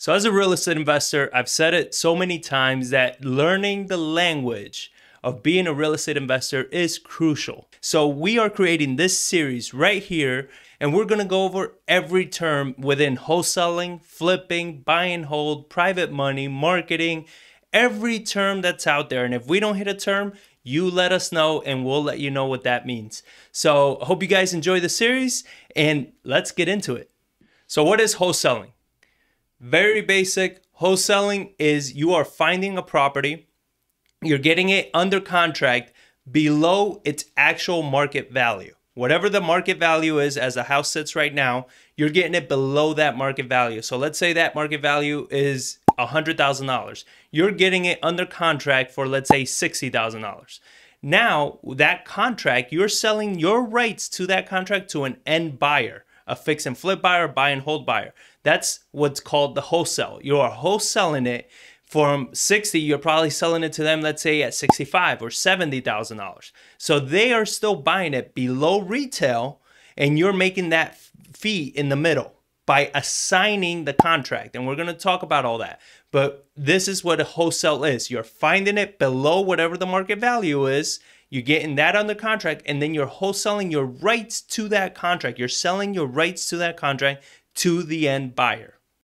So as a real estate investor, I've said it so many times that learning the language of being a real estate investor is crucial. So we are creating this series right here, and we're gonna go over every term within wholesaling, flipping, buy and hold, private money, marketing, every term that's out there. And if we don't hit a term, you let us know and we'll let you know what that means. So I hope you guys enjoy the series and let's get into it. So what is wholesaling? Very basic. Wholesaling is you are finding a property, you're getting it under contract below its actual market value. Whatever the market value is as the house sits right now, you're getting it below that market value. So let's say that market value is $100,000. You're getting it under contract for, let's say, $60,000. Now, that contract, you're selling your rights to that contract to an end buyer, a fix and flip buyer, buy and hold buyer. That's what's called the wholesale. You are wholesaling it from 60, you're probably selling it to them, let's say at 65 or $70,000. So they are still buying it below retail and you're making that fee in the middle by assigning the contract. And we're going to talk about all that. But this is what a wholesale is. You're finding it below whatever the market value is. You're getting that under contract and then you're wholesaling your rights to that contract. You're selling your rights to that contract to the end buyer.